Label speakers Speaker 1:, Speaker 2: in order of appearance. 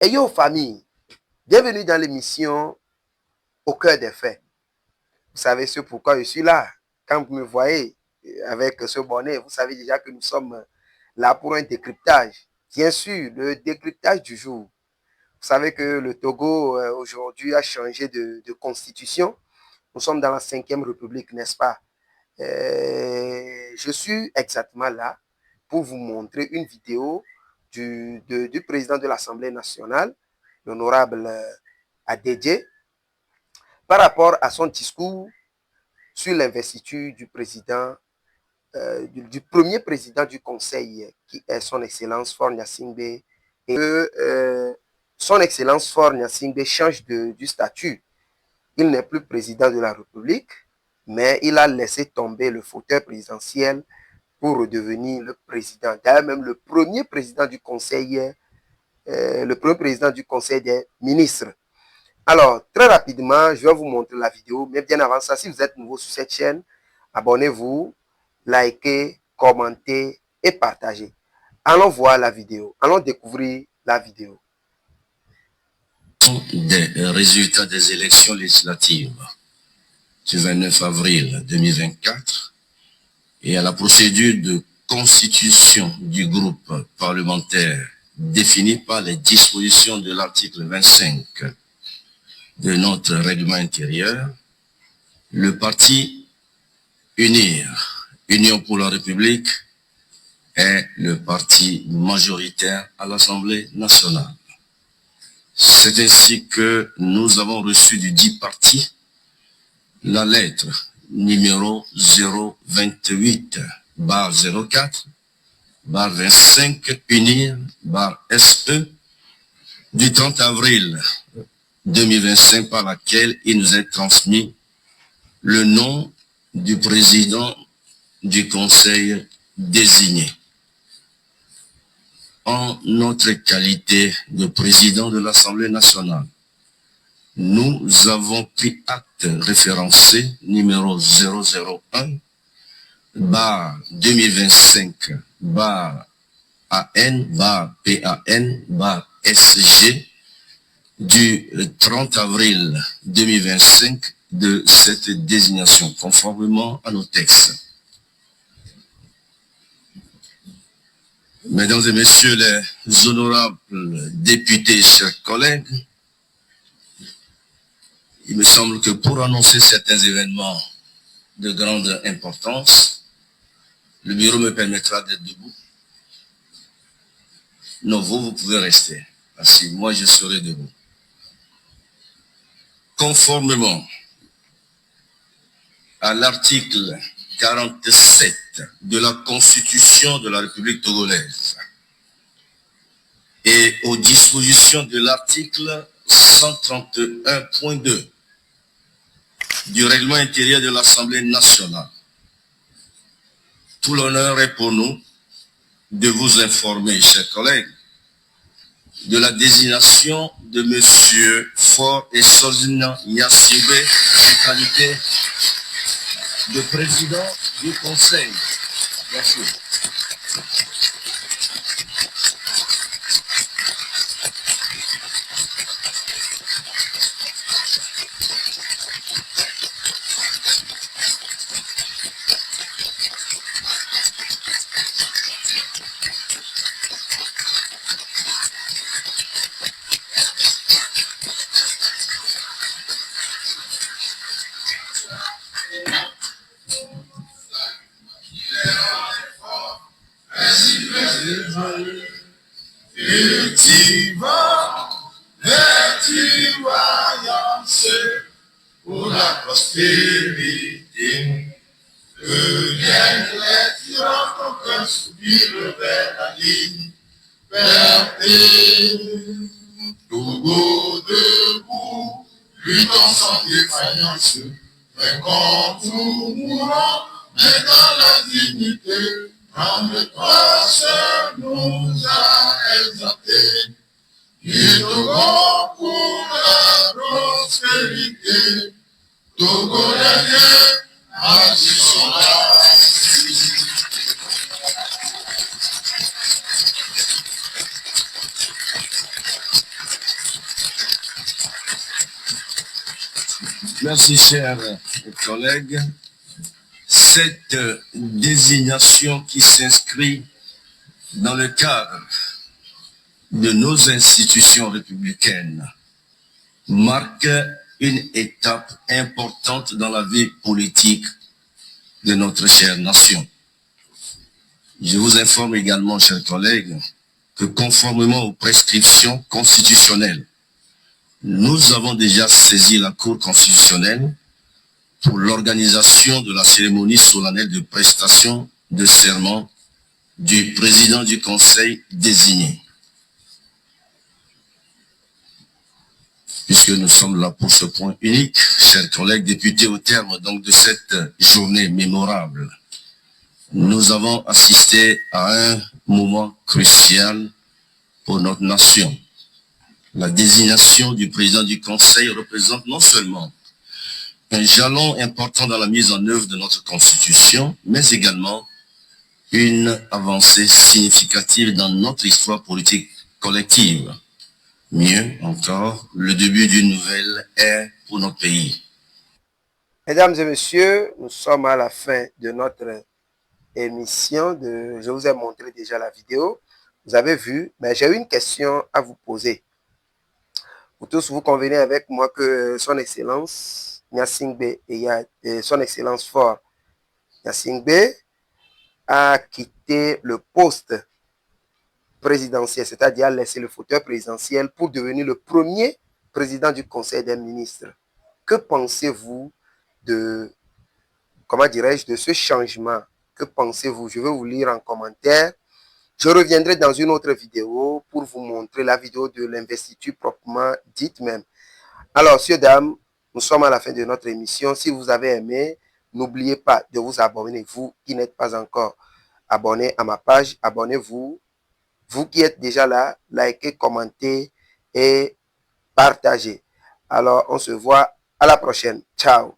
Speaker 1: Et yo famille, bienvenue dans l'émission Au cœur des faits. Vous savez ce pourquoi je suis là. Quand vous me voyez avec ce bonnet, vous savez déjà que nous sommes là pour un décryptage. Bien sûr, le décryptage du jour. Vous savez que le Togo aujourd'hui a changé de constitution. Nous sommes dans la 5e République, n'est-ce pas? Je suis exactement là pour vous montrer une vidéo du président de l'Assemblée nationale, l'honorable Adedje, par rapport à son discours sur l'investiture du président, du premier président du Conseil, qui est son Excellence Faure Gnassingbé, et que son Excellence Faure Gnassingbé change du statut. Il n'est plus président de la République, mais il a laissé tomber le fauteuil présidentiel pour redevenir le président. D'ailleurs, même le premier président du Conseil, des ministres. Alors, très rapidement, je vais vous montrer la vidéo, mais bien avant ça, si vous êtes nouveau sur cette chaîne, abonnez-vous, likez, commentez et partagez. Allons voir la vidéo, allons découvrir la vidéo.
Speaker 2: Des résultats des élections législatives du 29 avril 2024 et à la procédure de constitution du groupe parlementaire définie par les dispositions de l'article 25 de notre règlement intérieur, le parti Union pour la République, est le parti majoritaire à l'Assemblée nationale. C'est ainsi que nous avons reçu du dit parti la lettre numéro 028/04/25 UNIR/SE du 30 avril 2025 par laquelle il nous est transmis le nom du président du Conseil désigné. En notre qualité de président de l'Assemblée nationale, nous avons pris acte référencé numéro 001/AN/PAN/SG du 30 avril 2025 de cette désignation, conformément à nos textes. Mesdames et messieurs les honorables députés, chers collègues, il me semble que pour annoncer certains événements de grande importance, le bureau me permettra d'être debout. Non, vous pouvez rester assis. Moi, je serai debout. Conformément à l'article 47 de la Constitution de la République togolaise et aux dispositions de l'article 131.2 du règlement intérieur de l'Assemblée nationale, tout l'honneur est pour nous de vous informer, chers collègues, de la désignation de M. Faure Gnassingbé en qualité de président du Conseil. Merci.
Speaker 3: Pour la prospérité, que viennent les tyrans qu'aucun soupire vers la liberté. Togo debout, luttons sans défaillance, vainquons tout mourant, mais dans la dignité, quand le seul nous a exaltés. Et Togo pour la prospérité, Togolais, agissons là.
Speaker 2: Merci, chers collègues. Cette désignation qui s'inscrit dans le cadre de nos institutions républicaines marque une étape importante dans la vie politique de notre chère nation. Je vous informe également, chers collègues, que conformément aux prescriptions constitutionnelles, nous avons déjà saisi la Cour constitutionnelle pour l'organisation de la cérémonie solennelle de prestation de serment du président du Conseil désigné. Puisque nous sommes là pour ce point unique, chers collègues députés, au terme donc de cette journée mémorable, nous avons assisté à un moment crucial pour notre nation. La désignation du président du Conseil représente non seulement un jalon important dans la mise en œuvre de notre Constitution, mais également une avancée significative dans notre histoire politique collective. Mieux encore, le début d'une nouvelle ère pour notre pays.
Speaker 1: Mesdames et messieurs, nous sommes à la fin de notre émission. Je vous ai montré déjà la vidéo. Vous avez vu, mais j'ai une question à vous poser. Vous tous, vous convenez avec moi que son Excellence Gnassingbé et son Excellence Faure Gnassingbé a quitté le poste présidentiel, c'est-à-dire a laissé le fauteuil présidentiel pour devenir le premier président du Conseil des ministres. Que pensez-vous de, comment dirais-je, de ce changement? Que pensez-vous? Je vais vous lire en commentaire. Je reviendrai dans une autre vidéo pour vous montrer la vidéo de l'investiture proprement dite même. Alors, messieurs, dames, nous sommes à la fin de notre émission. Si vous avez aimé, n'oubliez pas de vous abonner. Vous qui n'êtes pas encore abonné à ma page, abonnez-vous. Vous qui êtes déjà là, likez, commentez et partagez. Alors, on se voit à la prochaine. Ciao.